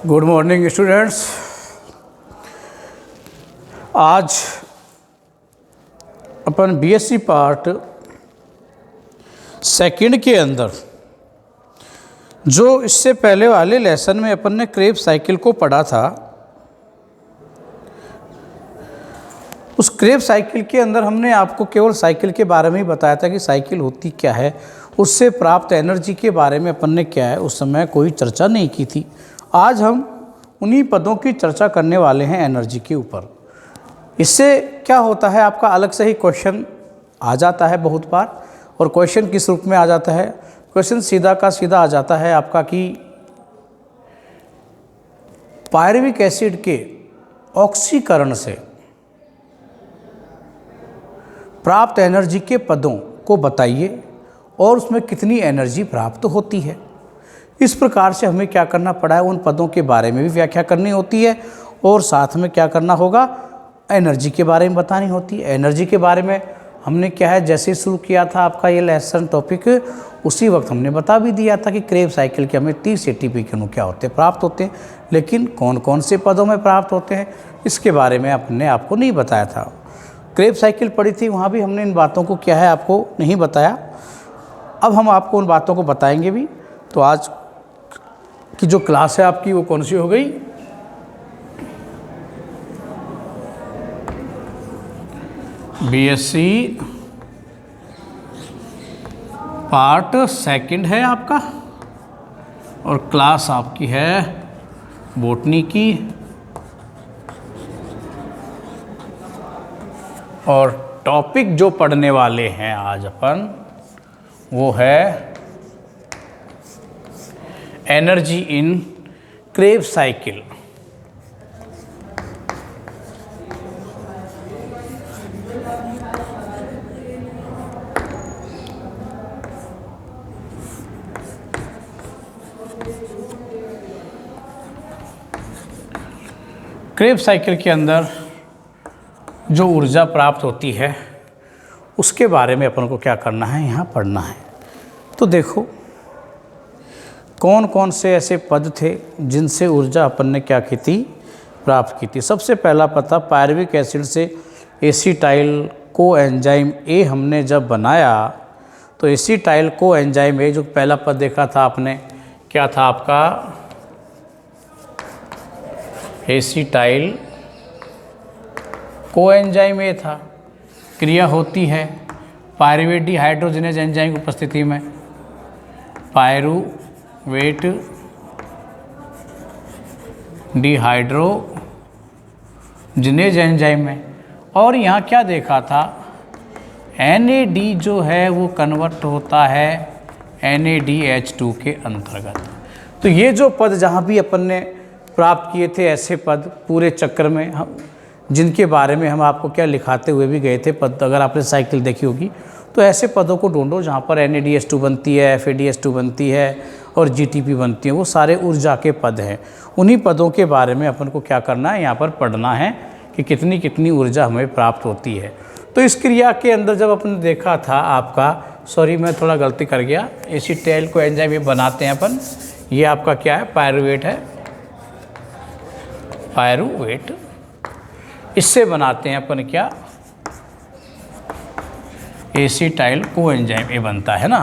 Good morning students. आज अपन BSc part second के अंदर जो इससे पहले वाले लेसन में अपन ने क्रेब साइकिल को पढ़ा था, उस क्रेब साइकिल के अंदर हमने आपको केवल साइकिल के बारे में ही बताया था कि साइकिल होती क्या है, उससे प्राप्त एनर्जी के बारे में अपन ने क्या है उस समय कोई चर्चा नहीं की थी। आज हम उन्हीं पदों की चर्चा करने वाले हैं एनर्जी के ऊपर। इससे क्या होता है, आपका अलग से ही क्वेश्चन आ जाता है बहुत बार, और क्वेश्चन किस रूप में आ जाता है, क्वेश्चन सीधा का सीधा आ जाता है आपका कि पायरुविक एसिड के ऑक्सीकरण से प्राप्त एनर्जी के पदों को बताइए और उसमें कितनी एनर्जी प्राप्त होती है। इस प्रकार से हमें क्या करना पड़ा है, उन पदों के बारे में भी व्याख्या करनी होती है और साथ में क्या करना होगा, एनर्जी के बारे में बतानी होती है। एनर्जी के बारे में हमने क्या है, जैसे शुरू किया था आपका ये लेसन टॉपिक, उसी वक्त हमने बता भी दिया था कि क्रेब साइकिल के हमें 30 एटीपी के अणु क्या होते हैं, प्राप्त होते हैं, लेकिन कौन कौन से पदों में प्राप्त होते हैं इसके बारे में हमने आपको नहीं बताया था। क्रेब साइकिल पढ़ी थी, वहाँ भी हमने इन बातों को क्या है आपको नहीं बताया। अब हम आपको उन बातों को बताएंगे भी। तो आज की जो क्लास है आपकी वो कौन सी हो गई, बीएससी पार्ट सेकंड है आपका, और क्लास आपकी है बॉटनी की, और टॉपिक जो पढ़ने वाले हैं आज अपन वो है energy in Krebs cycle. Krebs cycle के अंदर जो ऊर्जा प्राप्त होती है उसके बारे में अपन को क्या करना है, यहाँ पढ़ना है। तो देखो कौन कौन से ऐसे पद थे जिनसे ऊर्जा अपन ने क्या की थी, प्राप्त की थी। सबसे पहला पद था पायरुविक एसिड से एसिटाइल को एंजाइम ए हमने जब बनाया, तो एसिटाइल को एंजाइम ए जो पहला पद देखा था आपने, क्या था आपका, एसिटाइल को एंजाइम ए था। क्रिया होती है पायरुवेट डिहाइड्रोजिनेज एंजाइम की उपस्थिति में, पायरुवेट डिहाइड्रोजिनेज एंजाइम में। और यहाँ क्या देखा था, NAD जो है वो कन्वर्ट होता है NADH2 के अंतर्गत। तो ये जो पद जहाँ भी अपन ने प्राप्त किए थे, ऐसे पद पूरे चक्र में हम जिनके बारे में हम आपको क्या लिखाते हुए भी गए थे पद, अगर आपने साइकिल देखी होगी तो ऐसे पदों को ढूंढो जहाँ पर NADH2 बनती है, FADH2 बनती है और GTP बनती है, वो सारे ऊर्जा के पद हैं। उन्हीं पदों के बारे में अपन को क्या करना है, यहाँ पर पढ़ना है कि कितनी कितनी ऊर्जा हमें प्राप्त होती है। तो इस क्रिया के अंदर जब अपन देखा था आपका, सॉरी मैं थोड़ा गलती कर गया, एसिटाइल को एंजाइम ये बनाते हैं अपन, ये आपका क्या है, पायरुवेट है, पायरुवेट, इससे बनाते हैं अपन क्या, एसिटाइल को एंजाइम ए बनता है ना।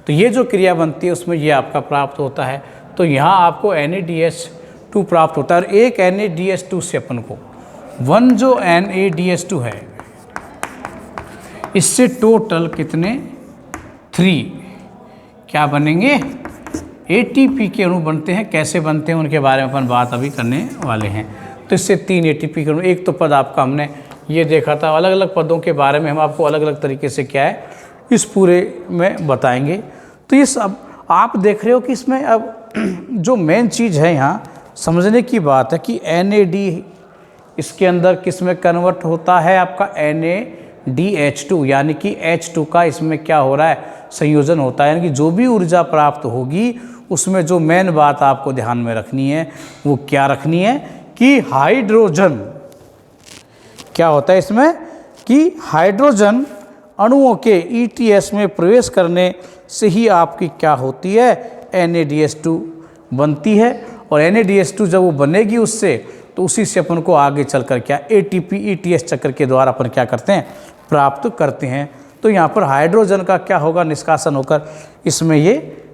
तो ये जो क्रिया बनती है उसमें ये आपका प्राप्त होता है। तो यहाँ आपको NADH2 प्राप्त होता है, और एक NADH2 से अपन को वन जो NADH2 है इससे टोटल कितने 3 क्या बनेंगे, ATP के अणु बनते हैं। कैसे बनते हैं उनके बारे में अपन बात अभी करने वाले हैं। तो इससे 3 ATP के अणु, एक तो पद आपका हमने ये देखा था, अलग अलग पदों के बारे में हम आपको अलग अलग तरीके से क्या है इस पूरे में बताएंगे। तो ये सब आप देख रहे हो कि इसमें अब जो मेन चीज़ है यहाँ समझने की बात है कि NAD इसके अंदर किस में कन्वर्ट होता है, आपका NADH2, यानी कि H2 का इसमें क्या हो रहा है, संयोजन होता है। यानी कि जो भी ऊर्जा प्राप्त होगी उसमें जो मेन बात आपको ध्यान में रखनी है वो क्या रखनी है कि हाइड्रोजन क्या होता है इसमें, कि हाइड्रोजन अणुओं के ETS में प्रवेश करने से ही आपकी क्या होती है, NADH2 बनती है। और NADH2 जब वो बनेगी उससे, तो उसी से अपन को आगे चलकर क्या ATP ETS चक्र के द्वारा अपन क्या करते हैं, प्राप्त करते हैं। तो यहाँ पर हाइड्रोजन का क्या होगा, निष्कासन होकर इसमें ये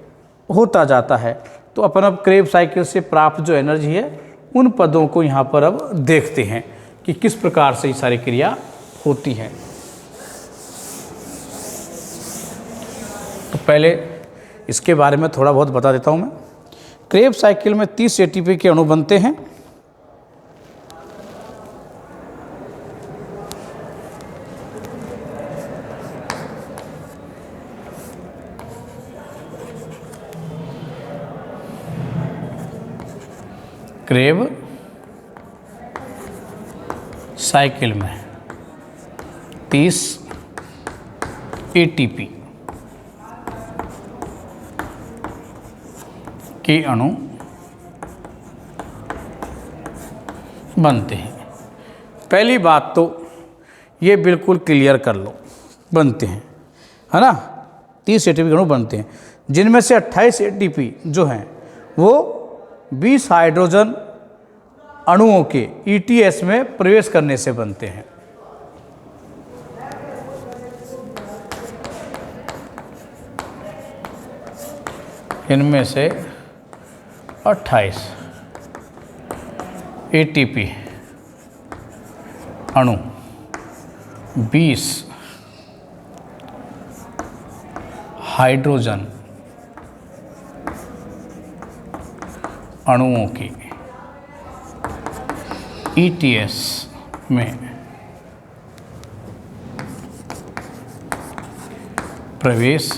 होता जाता है। तो अपन अब क्रेब साइकिल से प्राप्त जो एनर्जी है उन पदों को यहाँ पर अब देखते हैं कि किस प्रकार से ये सारी क्रिया होती है। तो पहले इसके बारे में थोड़ा बहुत बता देता हूँ मैं। क्रेब साइकिल में 30 ATP के अणु बनते हैं। क्रेब साइकिल में 30 ATP के अणु बनते हैं। पहली बात तो ये बिल्कुल क्लियर कर लो, बनते हैं, है ना। 30 ATP के अणु बनते हैं, जिनमें से 28 ATP जो हैं वो 20 हाइड्रोजन अणुओं के ETS में प्रवेश करने से बनते हैं। इनमें से 28 ATP अणु 20 हाइड्रोजन अणुओं के ETS में प्रवेश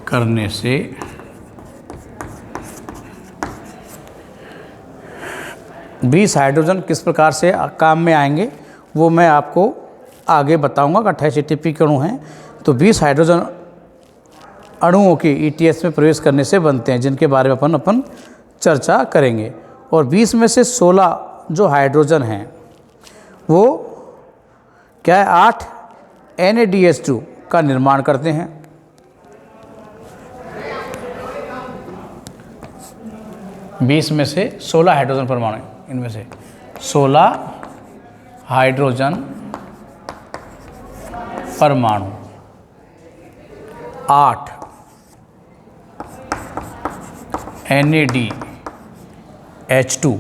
करने से बीस हाइड्रोजन किस प्रकार से काम में आएंगे वो मैं आपको आगे बताऊंगा। 28 ATP के अणु हैं, तो 20 हाइड्रोजन अणुओं के ETS में प्रवेश करने से बनते हैं, जिनके बारे में अपन चर्चा करेंगे। और 20 में से 16 जो हाइड्रोजन हैं वो क्या है, 8 NADH2 का निर्माण करते हैं। बीस में से 16 हाइड्रोजन परमाणु, इनमें से 16 हाइड्रोजन परमाणु 8 NADH2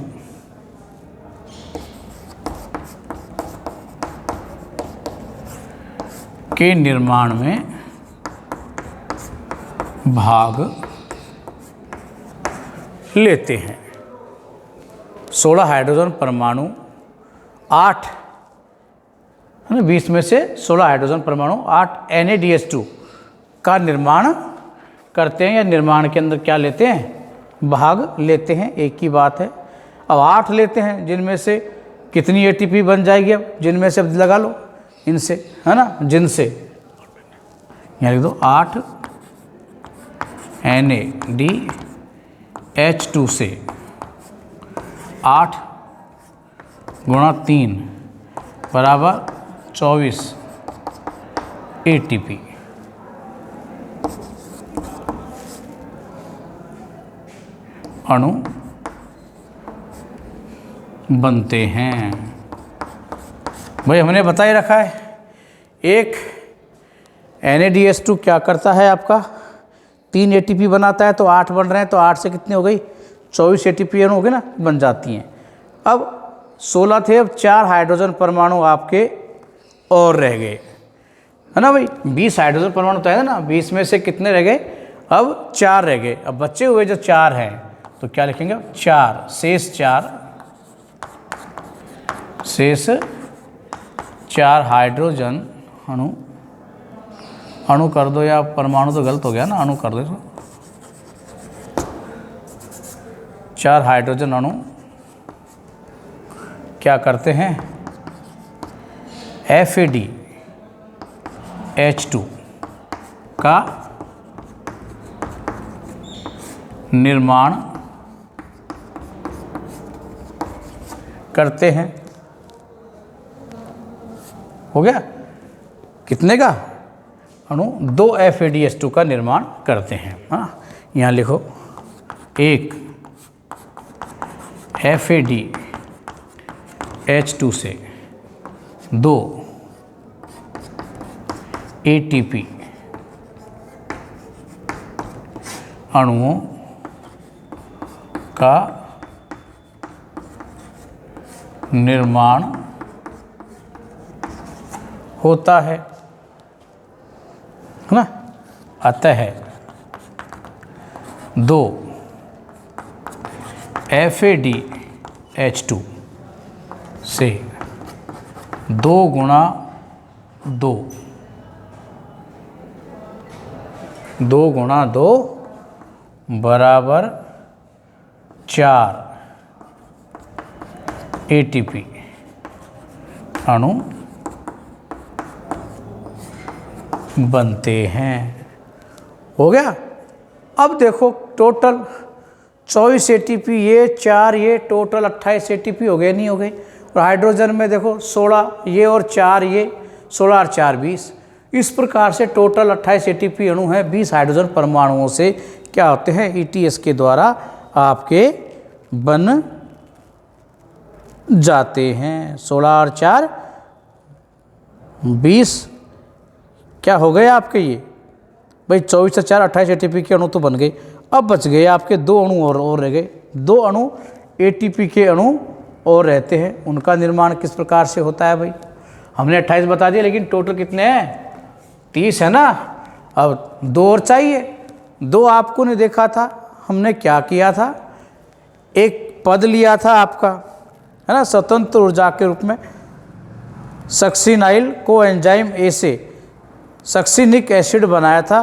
के निर्माण में भाग लेते हैं। 16 हाइड्रोजन परमाणु 8 है ना, 20 में से 16 हाइड्रोजन परमाणु 8 NADH2 का निर्माण करते हैं, या निर्माण के अंदर क्या लेते हैं, भाग लेते हैं। एक ही बात है। अब 8 लेते हैं, जिनमें से कितनी ATP बन जाएगी, अब जिनमें से अब लगा लो, इनसे, है ना, जिनसे यहाँ लिख दो 8 NADH2 से 8 गुणा 3 बराबर 24 ATP। अणु बनते हैं। भाई हमने बता ही रखा है, एक NADH2 क्या करता है, आपका 3 ATP बनाता है, तो 8 बन रहे हैं, तो 8 से कितने हो गई, 24 ATP अणु हो गए ना, बन जाती हैं। अब 16 थे, अब 4 हाइड्रोजन परमाणु आपके और रह गए, है ना भाई। 20 हाइड्रोजन परमाणु तो है ना, 20 में से कितने रह गए, अब 4 रह गए। अब बचे हुए जो 4 हैं, तो क्या लिखेंगे, 4 शेष 4 हाइड्रोजन अणु कर दो, या परमाणु तो गलत हो गया ना, अणु कर दो इसको। 4 हाइड्रोजन अणु क्या करते हैं, FADH2 का निर्माण करते हैं। हो गया, कितने का, अणु 2 FADH2 का निर्माण करते हैं। हाँ, यहाँ लिखो, एक FADH2 से 2 ATP अणुओं का निर्माण होता है ना। अतः 2 FADH2 से 2 गुणा 2 बराबर 4 ATP अणु बनते हैं। हो गया। अब देखो टोटल 24 ATP, ये 4 ये टोटल 28 ATP हो गए, नहीं हो गए। और हाइड्रोजन में देखो 16 ये और 4 ये, 16 और 4 20। इस प्रकार से टोटल 28 ATP अणु हैं। 20 हाइड्रोजन परमाणुओं से क्या होते हैं, ETS के द्वारा आपके बन जाते हैं। 16 और 4 20 क्या हो गए आपके ये भाई, 24 से 4 28 ATP के अणु तो बन गए। अब बच गए आपके 2 अणु और रह गए। 2 अणु ATP के अणु और रहते हैं। उनका निर्माण किस प्रकार से होता है भाई, हमने 28 बता दिया, लेकिन टोटल कितने हैं, 30 है ना। अब 2 और चाहिए। 2 आपको ने देखा था, हमने क्या किया था, एक पद लिया था आपका, है ना, स्वतंत्र ऊर्जा के रूप में सक्सिनाइल कोएंजाइम ए से सक्सिनिक एसिड बनाया था,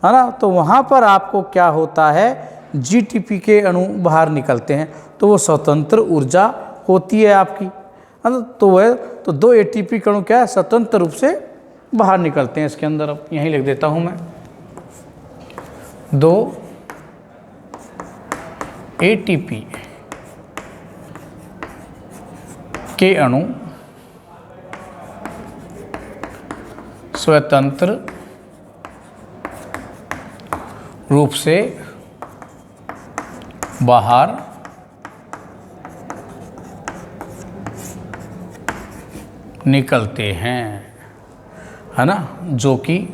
है ना। तो वहाँ पर आपको क्या होता है, GTP के अणु बाहर निकलते हैं, तो वो स्वतंत्र ऊर्जा होती है आपकी, है ना। तो वह तो 2 ATP के अणु क्या है, स्वतंत्र रूप से बाहर निकलते हैं इसके अंदर। अब यहीं लिख देता हूँ मैं, 2 ATP के अणु स्वतंत्र रूप से बाहर निकलते हैं, है ना, जो कि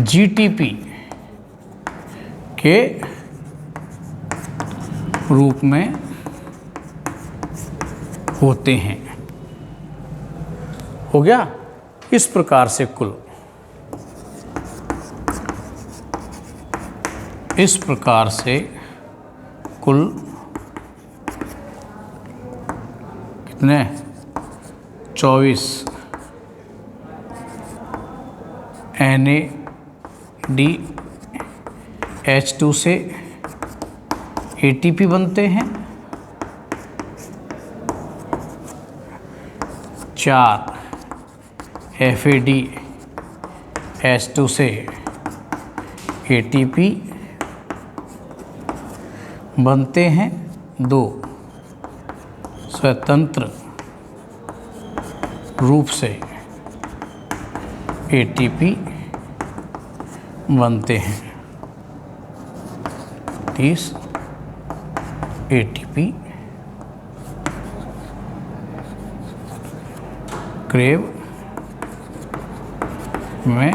GTP के रूप में होते हैं। हो गया। इस प्रकार से कुल कितने 24 NADH2 से ATP बनते हैं। 4 FADH2 से ATP बनते हैं। 2 स्वतंत्र रूप से ATP बनते हैं। 30 ATP क्रेब में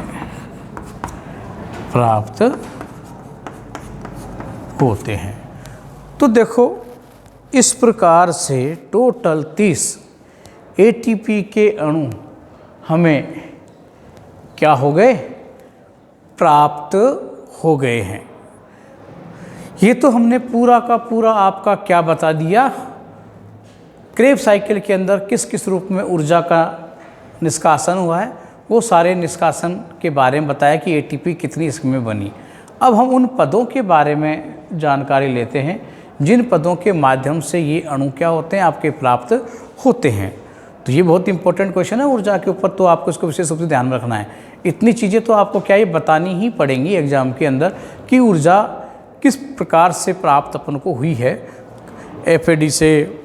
प्राप्त होते हैं। तो देखो इस प्रकार से टोटल 30 ATP के अणु हमें क्या हो गए, प्राप्त हो गए हैं। ये तो हमने पूरा का पूरा आपका क्या बता दिया, क्रेब साइकिल के अंदर किस किस रूप में ऊर्जा का निष्कासन हुआ है, वो सारे निष्कासन के बारे में बताया कि ATP कितनी इसमें बनी। अब हम उन पदों के बारे में जानकारी लेते हैं जिन पदों के माध्यम से ये अणु क्या होते हैं, आपके प्राप्त होते हैं। तो ये बहुत इंपॉर्टेंट क्वेश्चन है ऊर्जा के ऊपर, तो आपको इसको विशेष रूप से ध्यान रखना है। इतनी चीज़ें तो आपको क्या ये बतानी ही पड़ेंगी एग्जाम के अंदर कि ऊर्जा किस प्रकार से प्राप्त अपन को हुई है। FAD से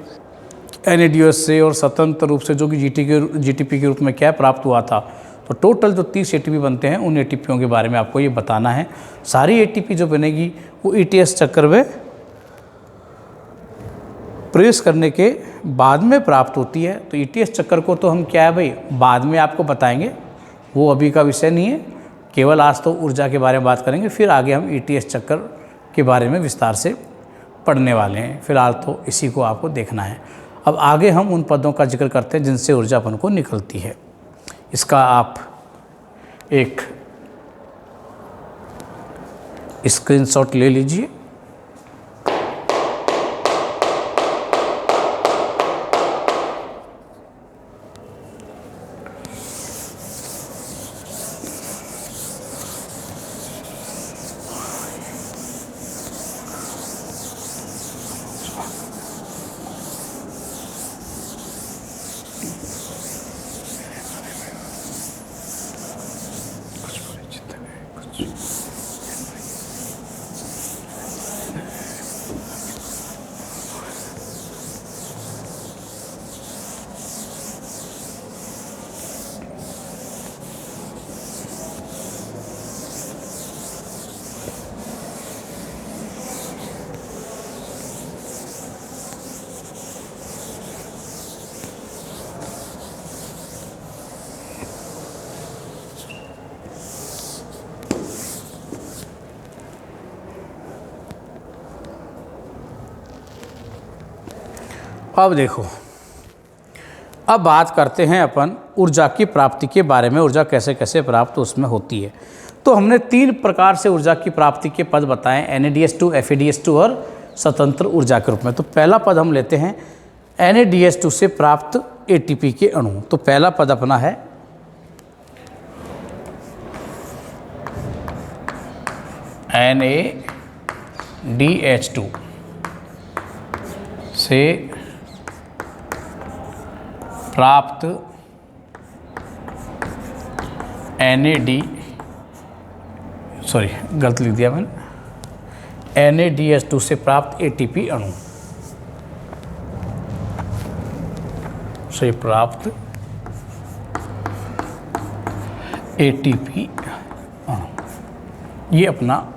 NADH से और स्वतंत्र रूप से जो कि GTP के रूप में क्या प्राप्त हुआ था। तो टोटल जो 30 ATP बनते हैं उन ATPों के बारे में आपको ये बताना है। सारी ATP जो बनेगी वो ETS चक्कर में प्रवेश करने के बाद में प्राप्त होती है। तो ETS चक्कर को तो हम क्या है भाई बाद में आपको बताएंगे, वो अभी का विषय नहीं है। केवल आज तो ऊर्जा के बारे में बात करेंगे, फिर आगे हम ETS चक्कर के बारे में विस्तार से पढ़ने वाले हैं। फिलहाल तो इसी को आपको देखना है। अब आगे हम उन पदों का जिक्र करते हैं जिनसे ऊर्जा अपन को निकलती है। इसका आप एक स्क्रीनशॉट ले लीजिए। अब देखो, अब बात करते हैं अपन ऊर्जा की प्राप्ति के बारे में। ऊर्जा कैसे कैसे प्राप्त उसमें होती है। तो हमने 3 प्रकार से ऊर्जा की प्राप्ति के पद बताएं, NADH2, FADH2 और स्वतंत्र ऊर्जा के रूप में। तो पहला पद हम लेते हैं NADH2 से प्राप्त ATP के अणु। तो पहला पद अपना है NADH2 से प्राप्त गलत लिख दिया मैंने, NADH2 से प्राप्त ATP अणु से प्राप्त ATP अणु, ये अपना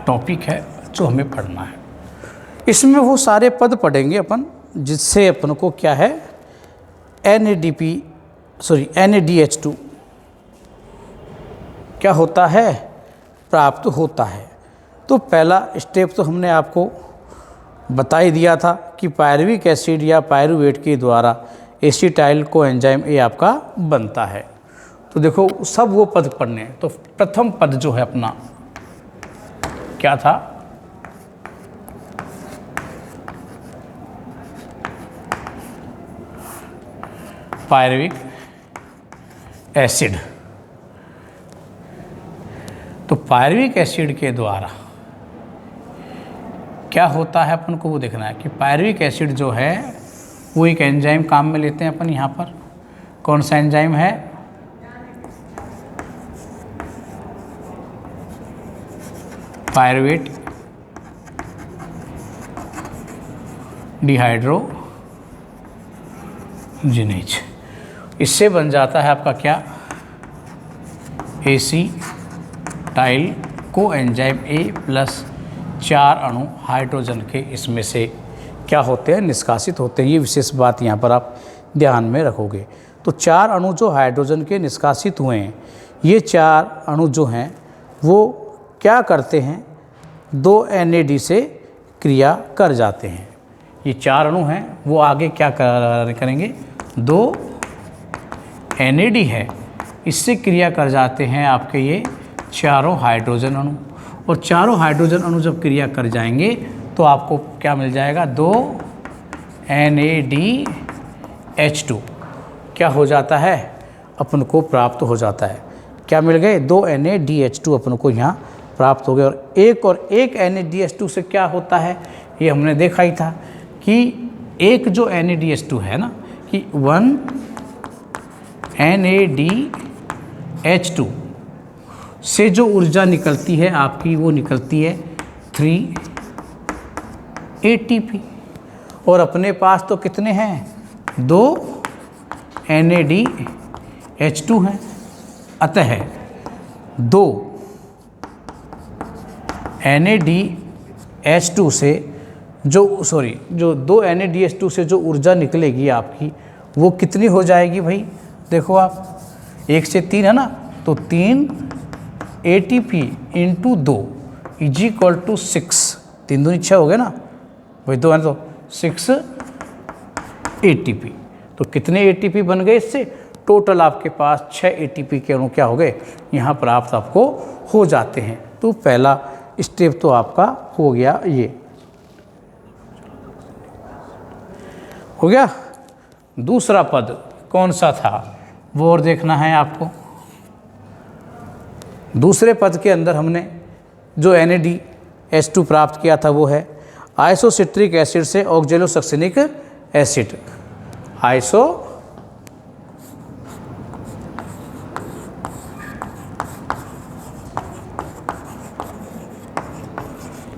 टॉपिक है जो हमें पढ़ना है। इसमें वो सारे पद पढ़ेंगे अपन जिससे अपन को क्या है NADH2 क्या होता है, प्राप्त होता है। तो पहला स्टेप तो हमने आपको बता ही दिया था कि पायरुविक एसिड या पायरुवेट के द्वारा एसिटाइल को एंजाइम ए आपका बनता है। तो देखो सब वो पद पढ़ने हैं। तो प्रथम पद जो है अपना क्या था, पायरुविक एसिड। तो पायरुविक एसिड के द्वारा क्या होता है अपन को वो देखना है कि पायरुविक एसिड जो है वो एक एंजाइम काम में लेते हैं अपन। यहाँ पर कौन सा एंजाइम है, पायरुवेट डिहाइड्रोजिनेज। इससे बन जाता है आपका क्या, acetyl co enzyme A plus 4 अणु हाइड्रोजन के इसमें से क्या होते हैं, निष्कासित होते हैं। ये विशेष बात यहाँ पर आप ध्यान में रखोगे। तो 4 अणु जो हाइड्रोजन के निष्कासित हुए हैं, ये 4 अणु जो हैं वो क्या करते हैं, 2 NAD से क्रिया कर जाते हैं। ये 4 अणु हैं वो आगे क्या करेंगे, 2 NAD है इससे क्रिया कर जाते हैं आपके ये चारों हाइड्रोजन अणु। और चारों हाइड्रोजन अणु जब क्रिया कर जाएंगे तो आपको क्या मिल जाएगा, 2 NADH2 क्या हो जाता है, अपन को प्राप्त हो जाता है। क्या मिल गए, 2 NADH2 अपन को यहाँ प्राप्त हो गए। और एक NADH2 से क्या होता है, ये हमने देखा ही था कि एक जो NADH2 है ना, कि 1 NADH2 से जो ऊर्जा निकलती है आपकी, वो निकलती है 3 ATP। और अपने पास तो कितने हैं, 2 NADH2 हैं। अतः 2 NADH2 से जो 2 NADH2 से जो ऊर्जा निकलेगी आपकी, वो कितनी हो जाएगी भाई? देखो आप 1 से 3 है ना, तो 3 ATP into 2 is equal to 6। 3 दूनी 6 हो गए ना भाई, 2 है तो 6 ATP। तो कितने ATP बन गए इससे? टोटल आपके पास 6 ATP के अणु क्या हो गए, यहाँ प्राप्त आपको हो जाते हैं। तो पहला स्टेप तो आपका हो गया, ये हो गया। दूसरा पद कौन सा था वो और देखना है आपको। दूसरे पद के अंदर हमने जो NADH2 प्राप्त किया था वो है आइसोसिट्रिक एसिड से ऑक्जेलोसक्सिनिक एसिड।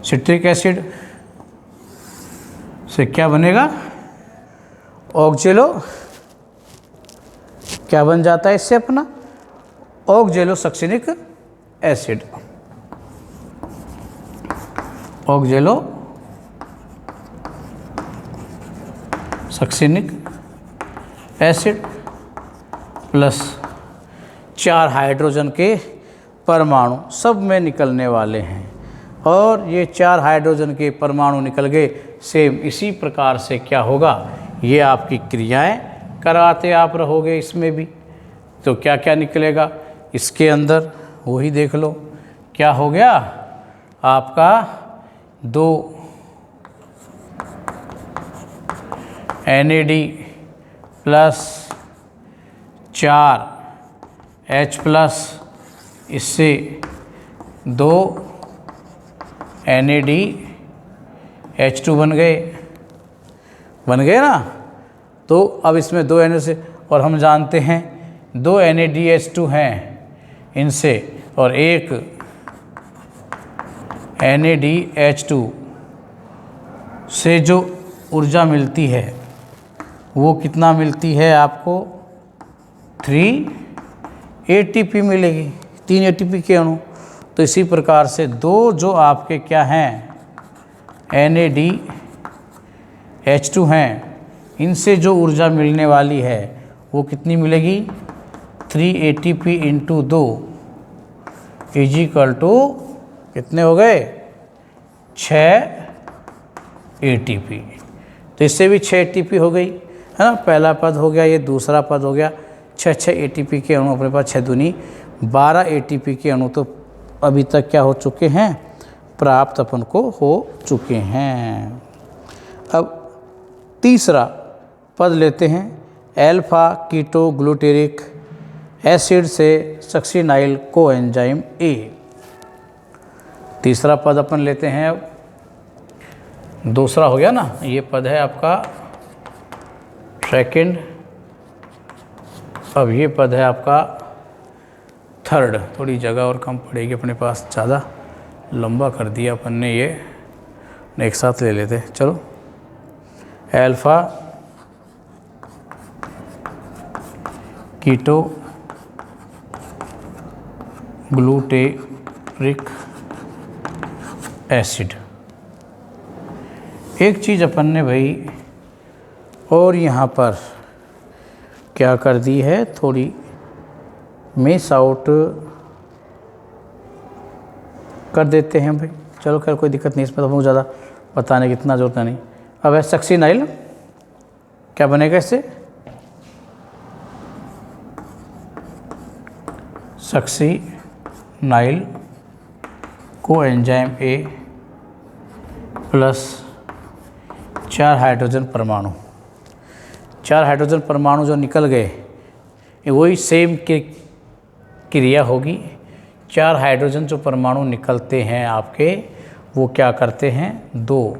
सिट्रिक एसिड से क्या बनेगा, ऑक्जेलो, क्या बन जाता है इससे अपना, ऑक्जेलोसक्सिनिक एसिड। ऑक्जेलोसक्सिनिक एसिड प्लस 4 हाइड्रोजन के परमाणु सब में निकलने वाले हैं, और ये 4 हाइड्रोजन के परमाणु निकल गए। सेम इसी प्रकार से क्या होगा, ये आपकी क्रियाएं कराते आप रहोगे इसमें भी। तो क्या क्या निकलेगा इसके अंदर वही देख लो। क्या हो गया आपका, 2 NAD प्लस 4 H प्लस, इससे 2 NADH2 बन गए ना। तो अब इसमें 2 NA से, और हम जानते हैं 2 NADH2 हैं इनसे, और 1 NADH2 से जो ऊर्जा मिलती है वो कितना मिलती है आपको, 3 ATP मिलेगी, 3 ATP के अणु। तो इसी प्रकार से 2 जो आपके क्या हैं NADH2 हैं, इनसे जो ऊर्जा मिलने वाली है वो कितनी मिलेगी, 3 ATP into 2 is equal to कितने हो गए, 6 ATP। तो इससे भी 6 ATP हो गई है ना। पहला पद हो गया, ये दूसरा पद हो गया। 6 ATP के अणु अपने पास, 6 दूनी 12 ATP के अणु तो अभी तक क्या हो चुके हैं, प्राप्त अपन को हो चुके हैं। अब तीसरा पद लेते हैं, अल्फा कीटो ग्लूटेरिक एसिड से सक्सिनाइल कोएंजाइम A। तीसरा पद अपन लेते हैं, अब दूसरा हो गया ना, ये पद है आपका सेकंड। अब ये पद है आपका थर्ड। थोड़ी जगह और कम पड़ेगी अपने पास, ज़्यादा लंबा कर दिया अपन ने, ये एक साथ ले लेते चलो। Alpha keto glutaric acid. एक चीज़ अपन ने भाई और यहाँ पर क्या कर दी है, थोड़ी मिस आउट कर देते हैं भाई। चलो खैर कोई दिक्कत नहीं, इसमें तो बहुत ज़्यादा बताने की इतना जरूरत नहीं। अब है सक्सिनाइल, क्या बनेगा इससे, succinyl coenzyme A plus 4 hydrogen परमाणु। 4 हाइड्रोजन परमाणु जो निकल गए, वही सेम क्रिया होगी। 4 हाइड्रोजन जो परमाणु निकलते हैं आपके, वो क्या करते हैं, 2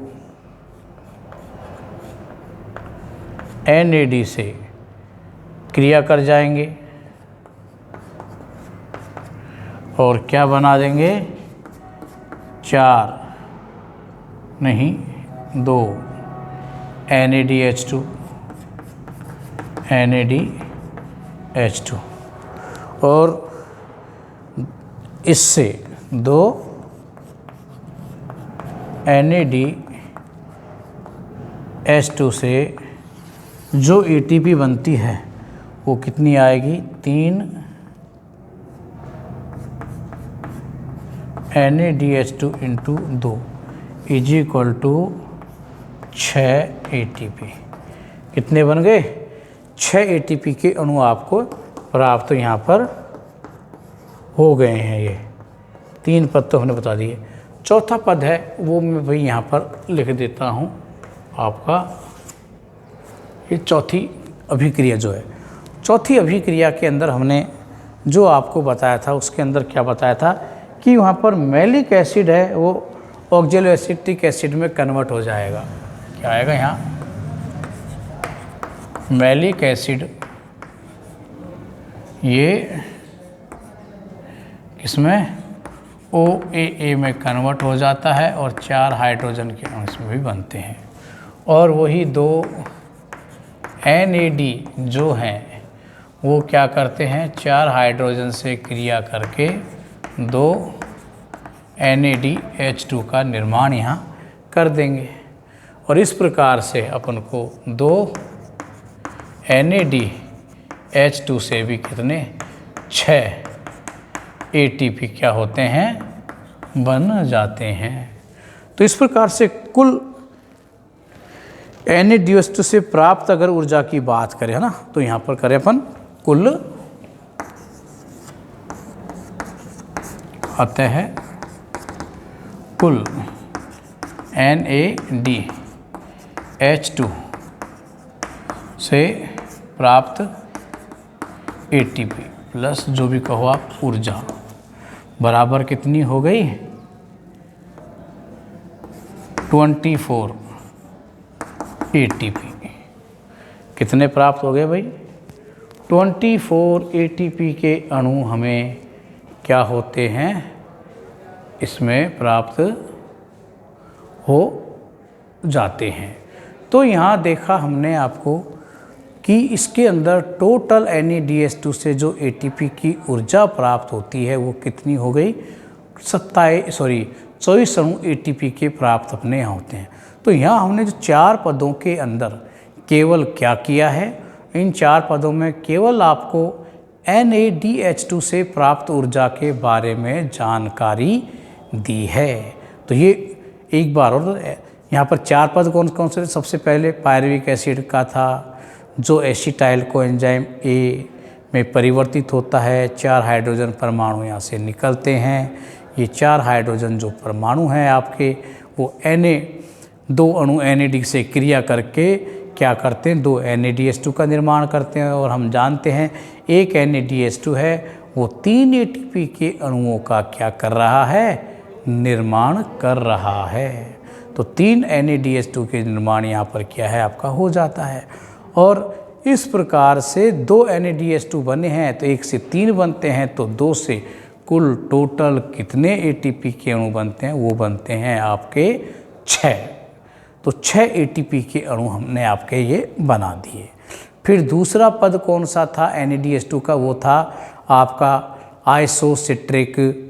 NAD से क्रिया कर जाएंगे और क्या बना देंगे, 4 नहीं 2 NADH2 और इससे 2 NADH2 से जो ATP बनती है वो कितनी आएगी, 3 NADH2 into 2 is equal to 6 ATP। कितने बन गए, 6 ATP के अणु आपको प्राप्त यहाँ पर हो गए हैं। ये 3 पद तो हमने बता दिए। चौथा पद है वो मैं भाई यहाँ पर लिख देता हूँ आपका, ये चौथी अभिक्रिया जो है। चौथी अभिक्रिया के अंदर हमने जो आपको बताया था उसके अंदर क्या बताया था कि वहाँ पर मैलिक एसिड है वो ऑक्जेलोएसिटिक एसिड में कन्वर्ट हो जाएगा। क्या आएगा यहाँ, मैलिक एसिड ये किसमें, OAA में कन्वर्ट हो जाता है और 4 हाइड्रोजन के अणु इसमें भी बनते हैं। और वही 2 NAD जो हैं वो क्या करते हैं, 4 हाइड्रोजन से क्रिया करके 2 NADH2 का निर्माण यहाँ कर देंगे। और इस प्रकार से अपन को 2 NADH2 से भी कितने, 6 ATP क्या होते हैं, बन जाते हैं। तो इस प्रकार से कुल NADH2 से प्राप्त अगर ऊर्जा की बात करें, है ना, तो यहाँ पर करें अपन कुल आते हैं कुल NADH2 से प्राप्त ATP प्लस जो भी कहो आप ऊर्जा बराबर कितनी हो गई, 24 ATP। कितने प्राप्त हो गए भाई, 24 ATP के अणु हमें क्या होते हैं, इसमें प्राप्त हो जाते हैं। तो यहाँ देखा हमने आपको कि इसके अंदर टोटल NADH2 से जो ATP की ऊर्जा प्राप्त होती है वो कितनी हो गई, 24 अणु ATP के प्राप्त अपने यहाँ होते हैं। तो यहाँ हमने जो 4 पदों के अंदर केवल क्या किया है, इन 4 पदों में केवल आपको NADH2 से प्राप्त ऊर्जा के बारे में जानकारी दी है। तो ये एक बार और यहाँ पर 4 पद कौन कौन से, सबसे पहले पायरुविक एसिड का था जो एसिटाइल कोएंजाइम A में परिवर्तित होता है, 4 हाइड्रोजन परमाणु यहाँ से निकलते हैं। ये 4 हाइड्रोजन जो परमाणु हैं आपके वो दो अणु NAD से क्रिया करके क्या करते हैं, 2 NADH2 का निर्माण करते हैं। और हम जानते हैं एक NADH2 है वो 3 ATP के अणुओं का क्या कर रहा है, निर्माण कर रहा है। तो 3 NADH2 के निर्माण यहाँ पर क्या है आपका हो जाता है। और इस प्रकार से 2 NADH2 बने हैं तो 1 से 3 बनते हैं, तो 2 से कुल टोटल कितने ATP के अणु बनते हैं, वो बनते हैं आपके 6। तो 6 ATP के अणु हमने आपके ये बना दिए। फिर दूसरा पद कौन सा था NADH2 का, वो था आपका आइसोसिट्रिक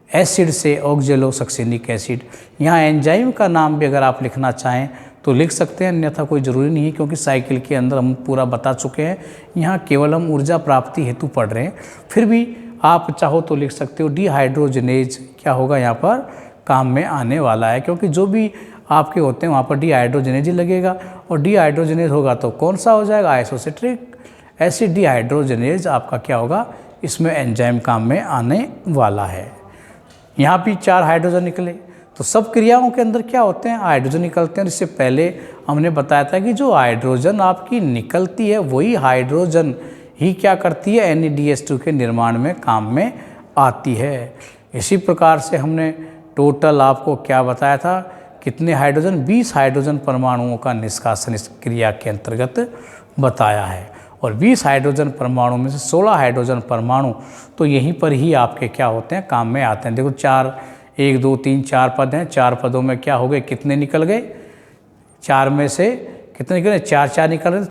एसिड से ऑक्जेलोसक्सेनिक एसिड। यहाँ एंजाइम का नाम भी अगर आप लिखना चाहें तो लिख सकते हैं, अन्यथा कोई ज़रूरी नहीं है क्योंकि साइकिल के अंदर हम पूरा बता चुके हैं। यहाँ केवल हम ऊर्जा प्राप्ति हेतु पढ़ रहे हैं। फिर भी आप चाहो तो लिख सकते हो डिहाइड्रोजनेज, क्या होगा यहाँ पर काम में आने वाला है, क्योंकि जो भी आपके होते हैं वहाँ पर डिहाइड्रोजनेज ही लगेगा। और डिहाइड्रोजनेज होगा तो कौन सा हो जाएगा, आइसोसिट्रिक एसिड डिहाइड्रोजनेज आपका क्या होगा, इसमें एंजाइम काम में आने वाला है। यहाँ भी 4 हाइड्रोजन निकले, तो सब क्रियाओं के अंदर क्या होते हैं, हाइड्रोजन निकलते हैं। इससे पहले हमने बताया था कि जो हाइड्रोजन आपकी निकलती है वही हाइड्रोजन ही क्या करती है, NADH2 के निर्माण में काम में आती है। इसी प्रकार से हमने टोटल आपको क्या बताया था, कितने हाइड्रोजन, 20 हाइड्रोजन परमाणुओं का निष्कासन इस क्रिया के अंतर्गत बताया है। और 20 हाइड्रोजन परमाणु में से 16 हाइड्रोजन परमाणु तो यहीं पर ही आपके क्या होते हैं, काम में आते हैं। देखो 4 1 2 3 4 पद हैं, 4 पदों में क्या हो गए, कितने निकल गए, 4 में से कितने निकल रहे, 4 4 निकल रहे,